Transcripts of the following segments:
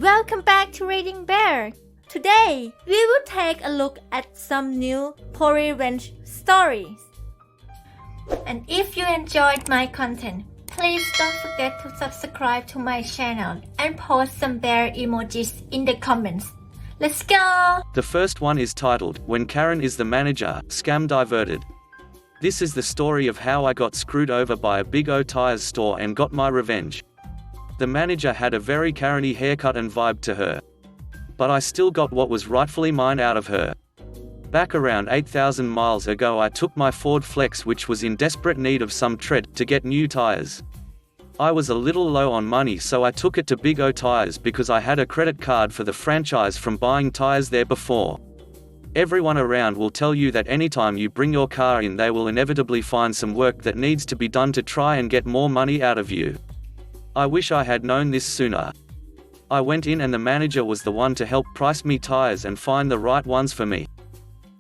Welcome back to Reading Bear. Today, we will take a look at some new revenge stories. And if you enjoyed my content, please don't forget to subscribe to my channel and post some bear emojis in the comments. Let's go! The first one is titled, When Karen is the Manager, Scam Diverted. This is the story of how I got screwed over by a Big O Tires store and got my revenge. The manager had a very Karen-y haircut and vibe to her. But I still got what was rightfully mine out of her. Back around 8,000 miles ago I took my Ford Flex, which was in desperate need of some tread, to get new tires. I was a little low on money, so I took it to Big O Tires because I had a credit card for the franchise from buying tires there before. Everyone around will tell you that anytime you bring your car in they will inevitably find some work that needs to be done to try and get more money out of you. I wish I had known this sooner. I went in and the manager was the one to help price me tires and find the right ones for me.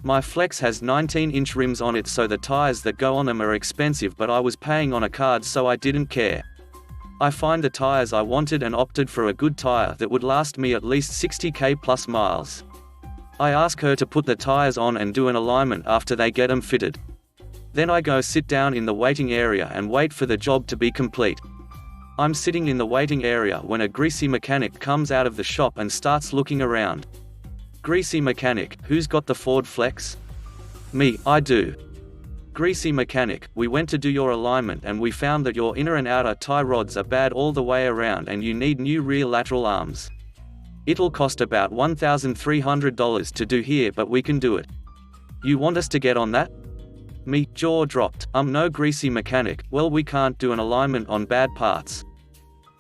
My Flex has 19-inch rims on it, so the tires that go on them are expensive, but I was paying on a card so I didn't care. I find the tires I wanted and opted for a good tire that would last me at least 60k plus miles. I ask her to put the tires on and do an alignment after they get them fitted. Then I go sit down in the waiting area and wait for the job to be complete. I'm sitting in the waiting area when a greasy mechanic comes out of the shop and starts looking around. Greasy mechanic, who's got the Ford Flex? Me, I do. Greasy mechanic, we went to do your alignment and we found that your inner and outer tie rods are bad all the way around and you need new rear lateral arms. It'll cost about $1,300 to do here, but we can do it. You want us to get on that? Me, jaw dropped, no greasy mechanic, well we can't do an alignment on bad parts.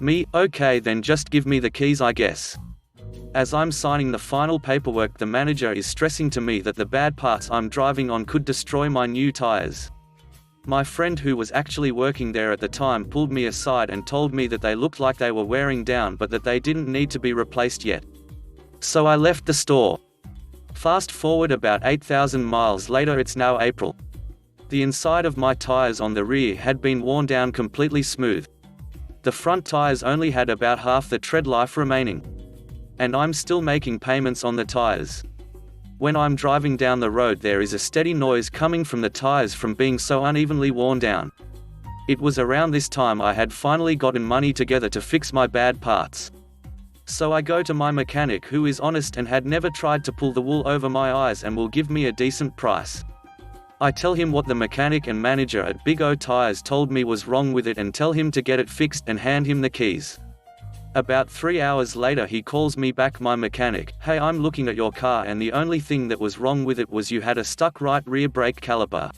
Me, okay then just give me the keys I guess. As I'm signing the final paperwork the manager is stressing to me that the bad parts I'm driving on could destroy my new tires. My friend who was actually working there at the time pulled me aside and told me that they looked like they were wearing down but that they didn't need to be replaced yet. So I left the store. Fast forward about 8,000 miles later, it's now April. The inside of my tires on the rear had been worn down completely smooth. The front tires only had about half the tread life remaining. And I'm still making payments on the tires. When I'm driving down the road there is a steady noise coming from the tires from being so unevenly worn down. It was around this time I had finally gotten money together to fix my bad parts. So I go to my mechanic, who is honest and had never tried to pull the wool over my eyes and will give me a decent price. I tell him what the mechanic and manager at Big O Tires told me was wrong with it and tell him to get it fixed and hand him the keys. About 3 hours later he calls me back, my mechanic, hey, I'm looking at your car and the only thing that was wrong with it was you had a stuck right rear brake caliper.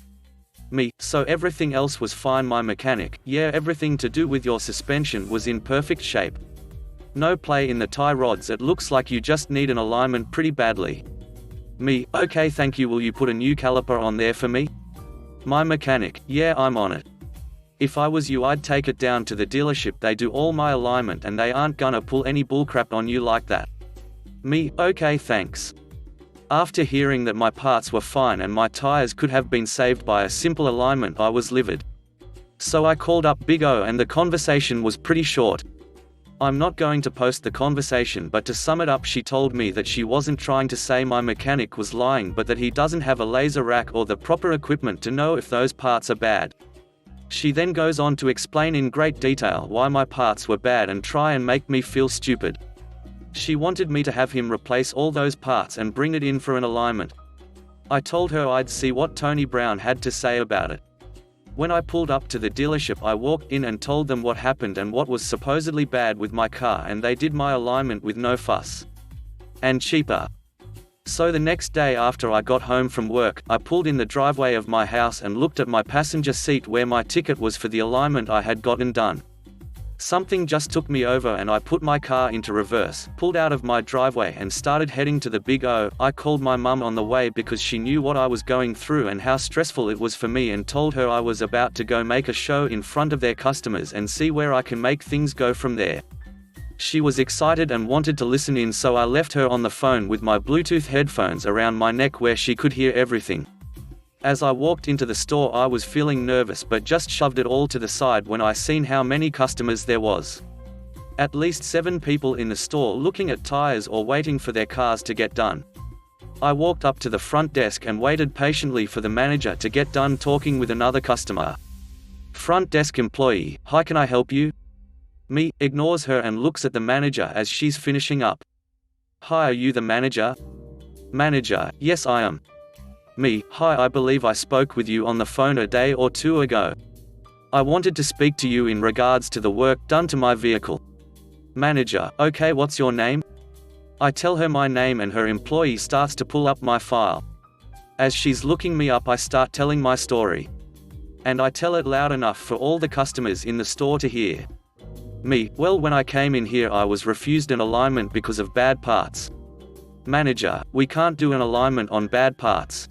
Me, so everything else was fine? My mechanic, yeah, everything to do with your suspension was in perfect shape. No play in the tie rods, it looks like you just need an alignment pretty badly. Me, okay thank you, will you put a new caliper on there for me? My mechanic, yeah, I'm on it. If I was you I'd take it down to the dealership, they do all my alignment and they aren't gonna pull any bullcrap on you like that. Me, okay thanks. After hearing that my parts were fine and my tires could have been saved by a simple alignment I was livid. So I called up Big O and the conversation was pretty short. I'm not going to post the conversation, but to sum it up, she told me that she wasn't trying to say my mechanic was lying, but that he doesn't have a laser rack or the proper equipment to know if those parts are bad. She then goes on to explain in great detail why my parts were bad and try and make me feel stupid. She wanted me to have him replace all those parts and bring it in for an alignment. I told her I'd see what Tony Brown had to say about it. When I pulled up to the dealership I walked in and told them what happened and what was supposedly bad with my car, and they did my alignment with no fuss. And cheaper. So the next day after I got home from work, I pulled in the driveway of my house and looked at my passenger seat where my ticket was for the alignment I had gotten done. Something just took me over and I put my car into reverse, pulled out of my driveway and started heading to the Big O. I called my mum on the way because she knew what I was going through and how stressful it was for me, and told her I was about to go make a show in front of their customers and see where I can make things go from there. She was excited and wanted to listen in, so I left her on the phone with my Bluetooth headphones around my neck where she could hear everything. As I walked into the store I was feeling nervous but just shoved it all to the side when I seen how many customers there was. At least 7 people in the store looking at tires or waiting for their cars to get done. I walked up to the front desk and waited patiently for the manager to get done talking with another customer. Front desk employee, "Hi, can I help you?" Me, ignores her and looks at the manager as she's finishing up. "Hi, are you the manager?" Manager, "Yes, I am." Me, "Hi, I believe I spoke with you on the phone a day or two ago. I wanted to speak to you in regards to the work done to my vehicle." Manager, "Okay, what's your name?" I tell her my name and her employee starts to pull up my file. As she's looking me up, I start telling my story. And I tell it loud enough for all the customers in the store to hear. Me, "Well, when I came in here I was refused an alignment because of bad parts." Manager, "We can't do an alignment on bad parts."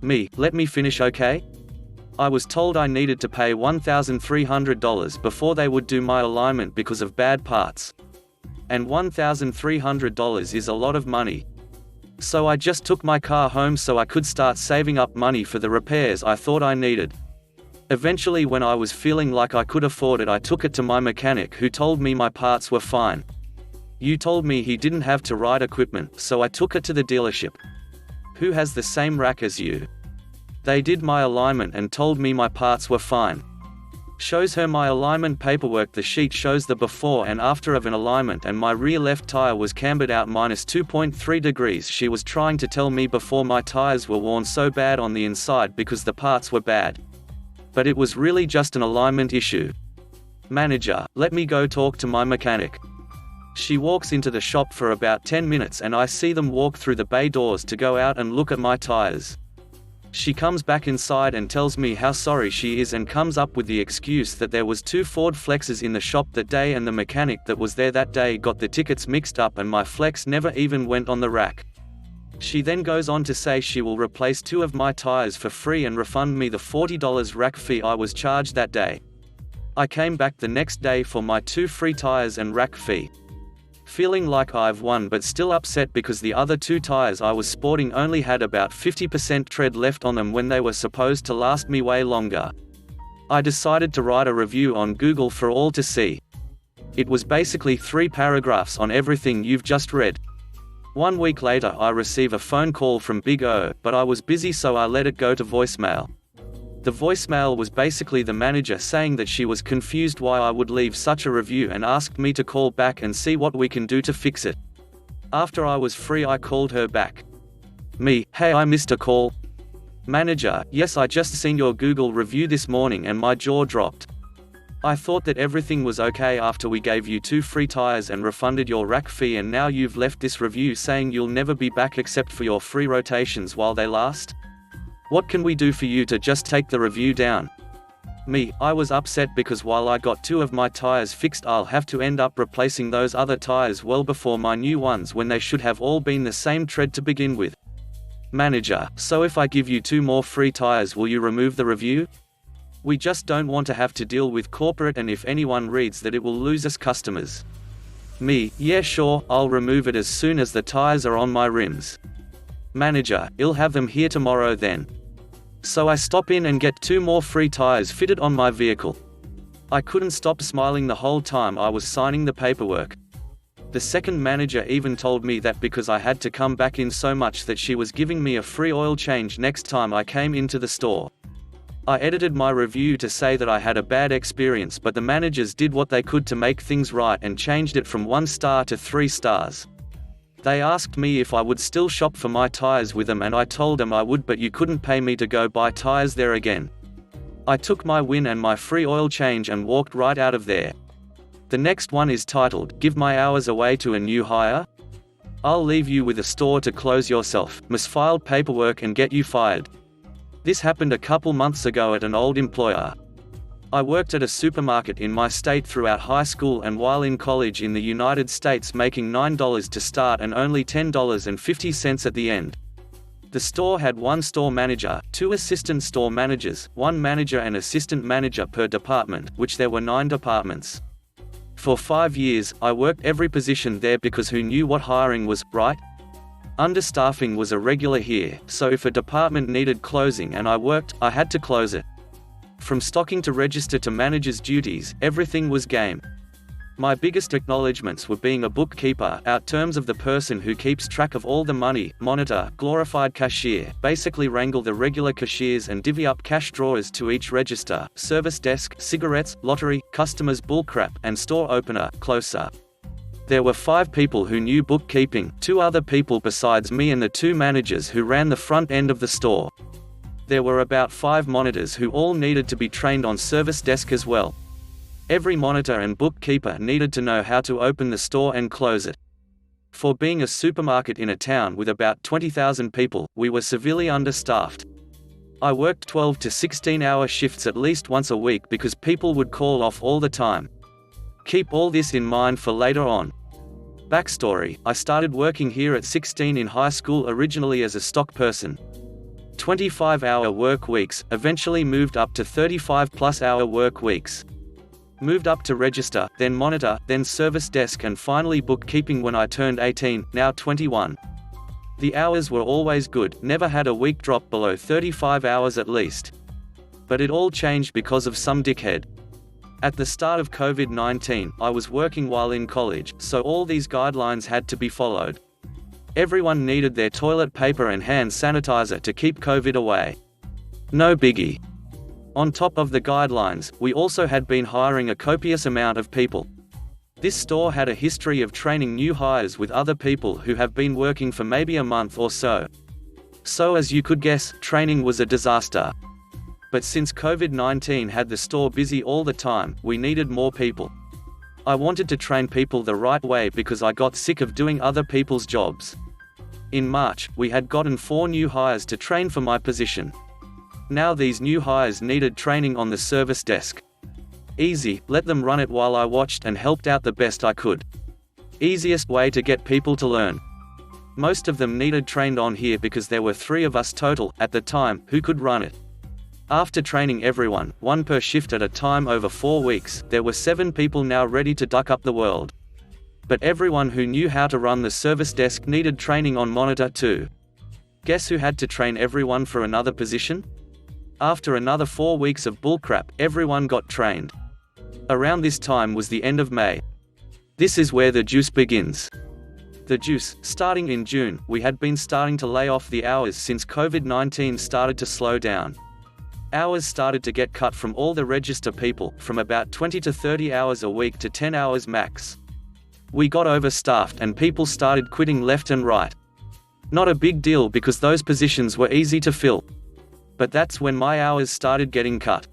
Me, "Let me finish, okay? I was told I needed to pay $1,300 before they would do my alignment because of bad parts. And $1,300 is a lot of money. So I just took my car home so I could start saving up money for the repairs I thought I needed. Eventually, when I was feeling like I could afford it, I took it to my mechanic, who told me my parts were fine. You told me he didn't have to write equipment, so I took it to the dealership. Who has the same rack as you? They did my alignment and told me my parts were fine. Shows her my alignment paperwork. The sheet shows the before and after of an alignment, and my rear left tire was cambered out -2.3 degrees. She was trying to tell me before my tires were worn so bad on the inside because the parts were bad. But it was really just an alignment issue. Manager, "Let me go talk to my mechanic." She walks into the shop for about 10 minutes and I see them walk through the bay doors to go out and look at my tires. She comes back inside and tells me how sorry she is and comes up with the excuse that there was 2 Ford Flexes in the shop that day and the mechanic that was there that day got the tickets mixed up and my Flex never even went on the rack. She then goes on to say she will replace 2 of my tires for free and refund me the $40 rack fee I was charged that day. I came back the next day for my 2 free tires and rack fee. Feeling like I've won, but still upset because the other 2 tires I was sporting only had about 50% tread left on them when they were supposed to last me way longer. I decided to write a review on Google for all to see. It was basically 3 paragraphs on everything you've just read. 1 week later I receive a phone call from Big O, but I was busy so I let it go to voicemail. The voicemail was basically the manager saying that she was confused why I would leave such a review and asked me to call back and see what we can do to fix it. After I was free I called her back. Me, "Hey, I missed a call." Manager, "Yes, I just seen your Google review this morning and my jaw dropped. I thought that everything was okay after we gave you 2 free tires and refunded your rack fee, and now you've left this review saying you'll never be back except for your free rotations while they last? What can we do for you to just take the review down?" Me, "I was upset because while I got 2 of my tires fixed I'll have to end up replacing those other tires well before my new ones when they should have all been the same tread to begin with." Manager, "So if I give you 2 more free tires will you remove the review? We just don't want to have to deal with corporate, and if anyone reads that it will lose us customers." Me, "Yeah, sure, I'll remove it as soon as the tires are on my rims." Manager, "I'll have them here tomorrow then." So I stop in and get 2 more free tires fitted on my vehicle. I couldn't stop smiling the whole time I was signing the paperwork. The second manager even told me that because I had to come back in so much that she was giving me a free oil change next time I came into the store. I edited my review to say that I had a bad experience, but the managers did what they could to make things right and changed it from 1 star to 3 stars. They asked me if I would still shop for my tires with them and I told them I would, but you couldn't pay me to go buy tires there again. I took my win and my free oil change and walked right out of there. The next one is titled, "Give My Hours Away to a New Hire? I'll leave you with a store to close yourself, misfiled paperwork and get you fired." This happened a couple months ago at an old employer. I worked at a supermarket in my state throughout high school and while in college in the United States, making $9 to start and only $10.50 at the end. The store had 1 store manager, 2 assistant store managers, 1 manager and assistant manager per department, which there were 9 departments. For 5 years, I worked every position there because who knew what hiring was, right? Understaffing was a regular here, so if a department needed closing and I worked, I had to close it. From stocking to register to manager's duties, everything was game. My biggest acknowledgements were being a bookkeeper, out terms of the person who keeps track of all the money, monitor, glorified cashier, basically wrangle the regular cashiers and divvy up cash drawers to each register, service desk, cigarettes, lottery, customers bullcrap, and store opener, closer. There were 5 people who knew bookkeeping, 2 other people besides me and the 2 managers who ran the front end of the store. There were about 5 monitors who all needed to be trained on service desk as well. Every monitor and bookkeeper needed to know how to open the store and close it. For being a supermarket in a town with about 20,000 people, we were severely understaffed. I worked 12 to 16-hour shifts at least once a week because people would call off all the time. Keep all this in mind for later on. Backstory: I started working here at 16 in high school, originally as a stock person. 25-hour work weeks, eventually moved up to 35+ hour work weeks. Moved up to register, then monitor, then service desk, and finally bookkeeping when I turned 18, now 21. The hours were always good, never had a week drop below 35 hours at least. But it all changed because of some dickhead. At the start of COVID-19, I was working while in college, so all these guidelines had to be followed. Everyone needed their toilet paper and hand sanitizer to keep COVID away. No biggie. On top of the guidelines, we also had been hiring a copious amount of people. This store had a history of training new hires with other people who have been working for maybe a month or so. So as you could guess, training was a disaster. But since COVID-19 had the store busy all the time, we needed more people. I wanted to train people the right way because I got sick of doing other people's jobs. In March, we had gotten 4 new hires to train for my position. Now these new hires needed training on the service desk. Easy, let them run it while I watched and helped out the best I could. Easiest way to get people to learn. Most of them needed trained on here because there were 3 of us total, at the time, who could run it. After training everyone, 1 per shift at a time over 4 weeks, there were 7 people now ready to duck up the world. But everyone who knew how to run the service desk needed training on monitor too. Guess who had to train everyone for another position? After another 4 weeks of bullcrap, everyone got trained. Around this time was the end of May. This is where the juice begins. The juice: starting in June, we had been starting to lay off the hours since COVID-19 started to slow down. Hours started to get cut from all the register people, from about 20 to 30 hours a week to 10 hours max. We got overstaffed and people started quitting left and right. Not a big deal because those positions were easy to fill. But that's when my hours started getting cut.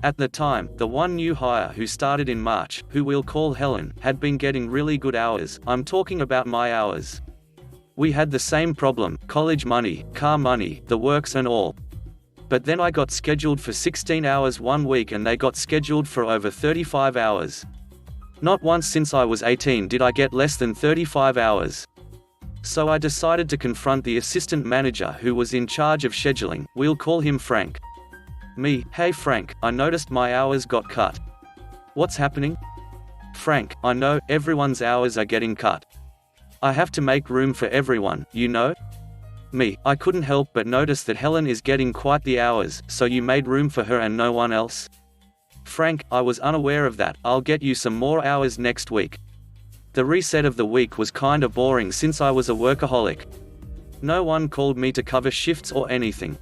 At the time, the 1 new hire who started in March, who we'll call Helen, had been getting really good hours. I'm talking about my hours. We had the same problem: college money, car money, the works and all. But then I got scheduled for 16 hours one week and they got scheduled for over 35 hours. Not once since I was 18 did I get less than 35 hours. So I decided to confront the assistant manager who was in charge of scheduling. We'll call him Frank. Me: "Hey Frank, I noticed my hours got cut. What's happening?" Frank: "I know, everyone's hours are getting cut. I have to make room for everyone, you know." Me: "I couldn't help but notice that Helen is getting quite the hours, so you made room for her and no one else?" Frank: "I was unaware of that, I'll get you some more hours next week." The reset of the week was kinda boring since I was a workaholic. No one called me to cover shifts or anything.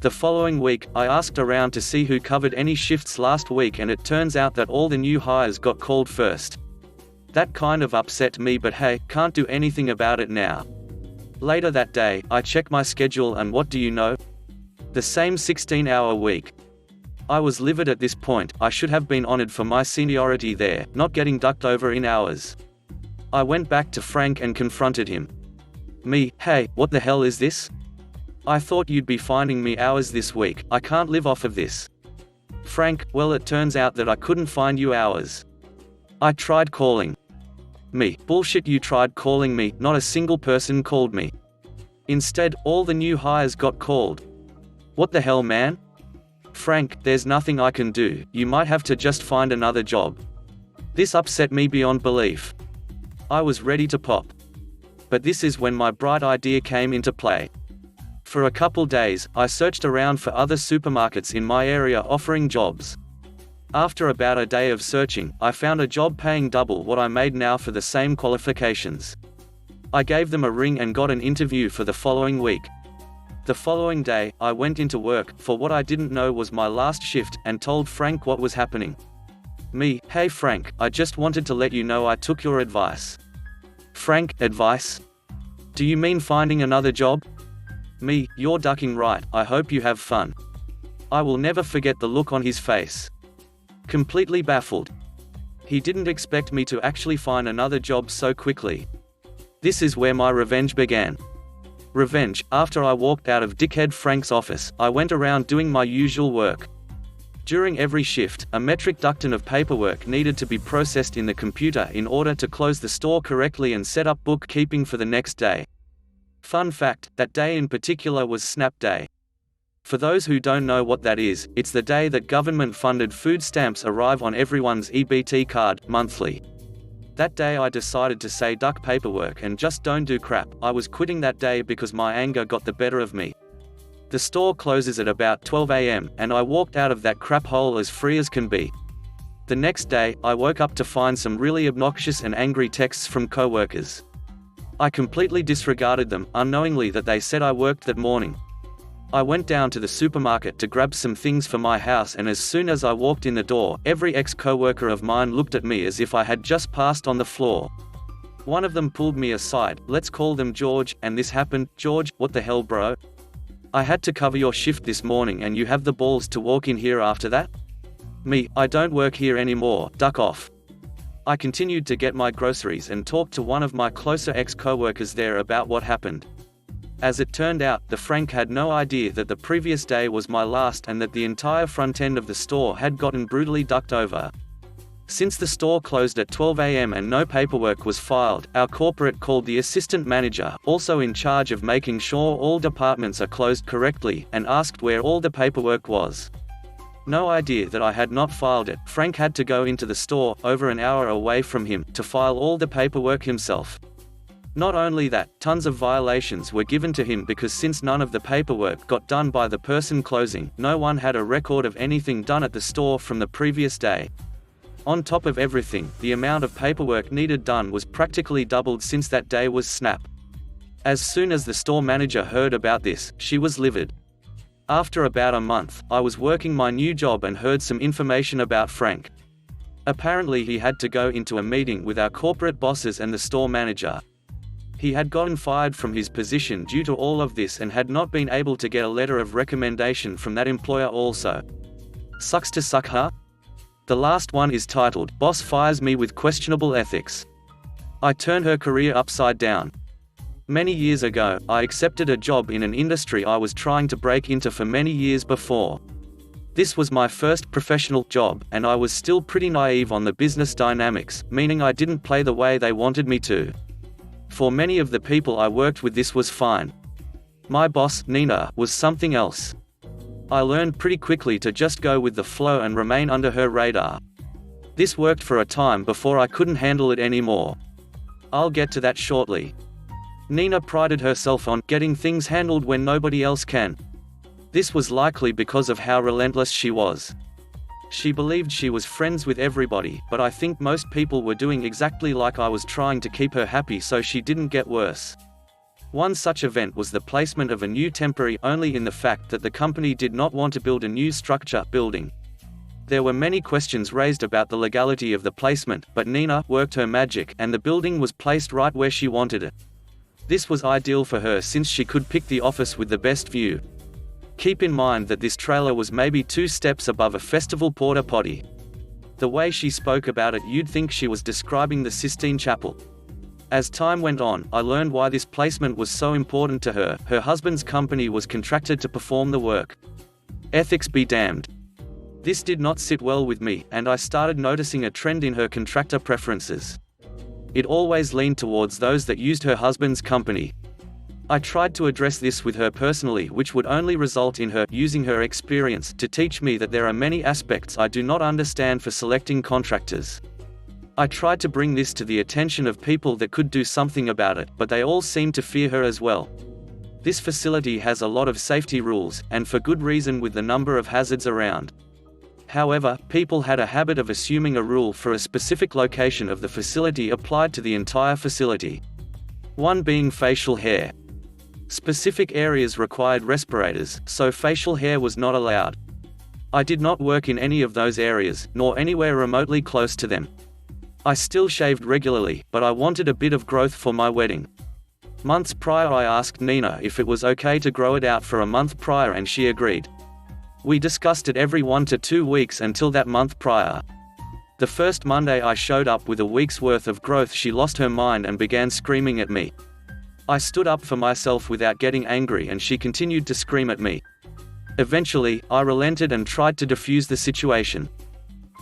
The following week, I asked around to see who covered any shifts last week and it turns out that all the new hires got called first. That kind of upset me, but hey, can't do anything about it now. Later that day, I check my schedule and what do you know? The same 16-hour week. I was livid at this point. I should have been honored for my seniority there, not getting ducked over in hours. I went back to Frank and confronted him. Me: "Hey, what the hell is this? I thought you'd be finding me hours this week, I can't live off of this." Frank: "Well, it turns out that I couldn't find you hours. I tried calling." Me: "Bullshit, you tried calling me, not a single person called me. Instead, all the new hires got called. What the hell, man?" Frank: "There's nothing I can do, you might have to just find another job." This upset me beyond belief. I was ready to pop. But this is when my bright idea came into play. For a couple days, I searched around for other supermarkets in my area offering jobs. After about a day of searching, I found a job paying double what I made now for the same qualifications. I gave them a ring and got an interview for the following week. The following day, I went into work, for what I didn't know was my last shift, and told Frank what was happening. Me: "Hey Frank, I just wanted to let you know I took your advice." Frank: "Advice? Do you mean finding another job?" Me: "You're ducking right, I hope you have fun." I will never forget the look on his face. Completely baffled. He didn't expect me to actually find another job so quickly. This is where my revenge began. Revenge: after I walked out of Dickhead Frank's office, I went around doing my usual work. During every shift, a metric ton of paperwork needed to be processed in the computer in order to close the store correctly and set up bookkeeping for the next day. Fun fact, that day in particular was Snap Day. For those who don't know what that is, it's the day that government-funded food stamps arrive on everyone's EBT card, monthly. That day I decided to say duck paperwork and just don't do crap. I was quitting that day because my anger got the better of me. The store closes at about 12 AM, and I walked out of that crap hole as free as can be. The next day, I woke up to find some really obnoxious and angry texts from coworkers. I completely disregarded them, unknowingly that they said I worked that morning. I went down to the supermarket to grab some things for my house, and as soon as I walked in the door, every ex-coworker of mine looked at me as if I had just passed on the floor. One of them pulled me aside: "Let's call them George, and this happened." "George, what the hell bro? I had to cover your shift this morning and you have the balls to walk in here after that?" Me: "I don't work here anymore, duck off." I continued to get my groceries and talked to one of my closer ex-coworkers there about what happened. As it turned out, the Frank had no idea that the previous day was my last and that the entire front end of the store had gotten brutally ducked over. Since the store closed at 12 AM and no paperwork was filed, our corporate called the assistant manager, also in charge of making sure all departments are closed correctly, and asked where all the paperwork was. No idea that I had not filed it. Frank had to go into the store, over an hour away from him, to file all the paperwork himself. Not only that, tons of violations were given to him because since none of the paperwork got done by the person closing, no one had a record of anything done at the store from the previous day. On top of everything, the amount of paperwork needed done was practically doubled since that day was Snap. As soon as the store manager heard about this, she was livid. After about a month, I was working my new job and heard some information about Frank. Apparently he had to go into a meeting with our corporate bosses and the store manager. He had gotten fired from his position due to all of this and had not been able to get a letter of recommendation from that employer also. Sucks to suck, huh? The last one is titled, "Boss Fires Me with Questionable Ethics." I turned her career upside down. Many years ago, I accepted a job in an industry I was trying to break into for many years before. This was my first professional job, and I was still pretty naive on the business dynamics, meaning I didn't play the way they wanted me to. For many of the people I worked with, this was fine. My boss, Nina, was something else. I learned pretty quickly to just go with the flow and remain under her radar. This worked for a time before I couldn't handle it anymore. I'll get to that shortly. Nina prided herself on getting things handled when nobody else can. This was likely because of how relentless she was. She believed she was friends with everybody, but I think most people were doing exactly like I was, trying to keep her happy so she didn't get worse. One such event was the placement of a new temporary only in the fact that the company did not want to build a new structure building. There were many questions raised about the legality of the placement, but Nina worked her magic and the building was placed right where she wanted it. This was ideal for her since she could pick the office with the best view. Keep in mind that this trailer was maybe 2 steps above a festival porta potty. The way she spoke about it, you'd think she was describing the Sistine Chapel. As time went on, I learned why this placement was so important to her. Her husband's company was contracted to perform the work. Ethics be damned. This did not sit well with me, and I started noticing a trend in her contractor preferences. It always leaned towards those that used her husband's company. I tried to address this with her personally, which would only result in her using her experience to teach me that there are many aspects I do not understand for selecting contractors. I tried to bring this to the attention of people that could do something about it, but they all seemed to fear her as well. This facility has a lot of safety rules, and for good reason with the number of hazards around. However, people had a habit of assuming a rule for a specific location of the facility applied to the entire facility. One being facial hair. Specific areas required respirators, so facial hair was not allowed. I did not work in any of those areas, nor anywhere remotely close to them. I still shaved regularly, but I wanted a bit of growth for my wedding. Months prior I asked Nina if it was okay to grow it out for a month prior and she agreed. We discussed it every 1 to 2 weeks until that month prior. The first Monday I showed up with a week's worth of growth, she lost her mind and began screaming at me. I stood up for myself without getting angry and she continued to scream at me. Eventually, I relented and tried to defuse the situation.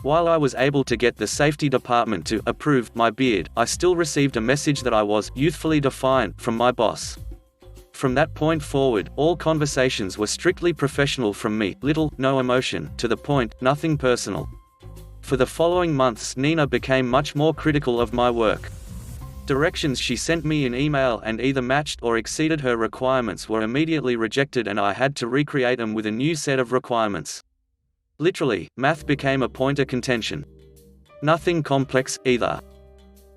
While I was able to get the safety department to approve my beard, I still received a message that I was youthfully defiant from my boss. From that point forward, all conversations were strictly professional from me, little, no emotion, to the point, nothing personal. For the following months Nina became much more critical of my work. Directions she sent me in email and either matched or exceeded her requirements were immediately rejected and I had to recreate them with a new set of requirements. Literally, math became a point of contention. Nothing complex, either.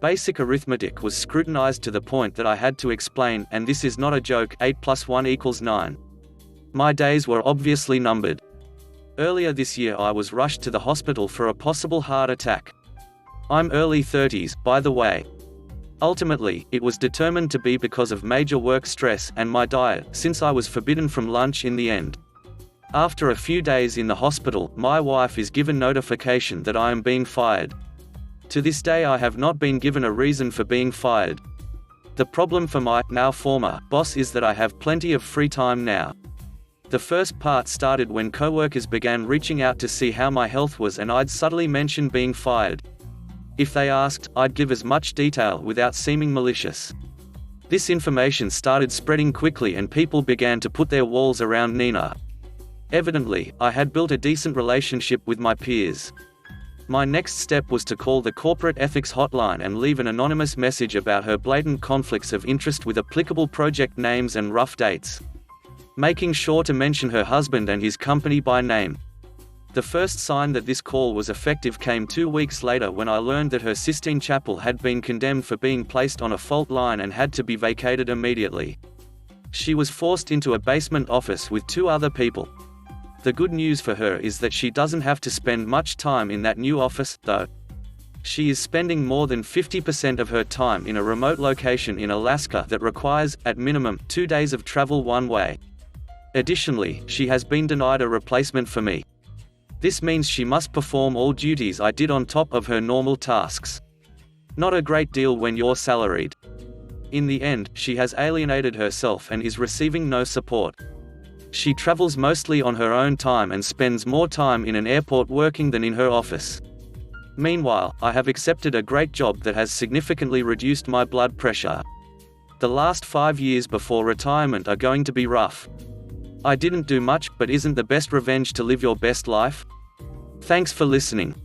Basic arithmetic was scrutinized to the point that I had to explain, and this is not a joke, 8 plus 1 equals 9. My days were obviously numbered. Earlier this year I was rushed to the hospital for a possible heart attack. I'm early 30s, by the way. Ultimately, it was determined to be because of major work stress and my diet, since I was forbidden from lunch in the end. After a few days in the hospital, my wife is given notification that I am being fired. To this day I have not been given a reason for being fired. The problem for my, now former, boss is that I have plenty of free time now. The first part started when coworkers began reaching out to see how my health was and I'd subtly mention being fired. If they asked, I'd give as much detail without seeming malicious. This information started spreading quickly and people began to put their walls around Nina. Evidently, I had built a decent relationship with my peers. My next step was to call the corporate ethics hotline and leave an anonymous message about her blatant conflicts of interest with applicable project names and rough dates, making sure to mention her husband and his company by name. The first sign that this call was effective came 2 weeks later when I learned that her Sistine Chapel had been condemned for being placed on a fault line and had to be vacated immediately. She was forced into a basement office with 2 other people. The good news for her is that she doesn't have to spend much time in that new office, though. She is spending more than 50% of her time in a remote location in Alaska that requires, at minimum, 2 days of travel one way. Additionally, she has been denied a replacement for me. This means she must perform all duties I did on top of her normal tasks. Not a great deal when you're salaried. In the end, she has alienated herself and is receiving no support. She travels mostly on her own time and spends more time in an airport working than in her office. Meanwhile, I have accepted a great job that has significantly reduced my blood pressure. The last 5 years before retirement are going to be rough. I didn't do much, but isn't the best revenge to live your best life? Thanks for listening.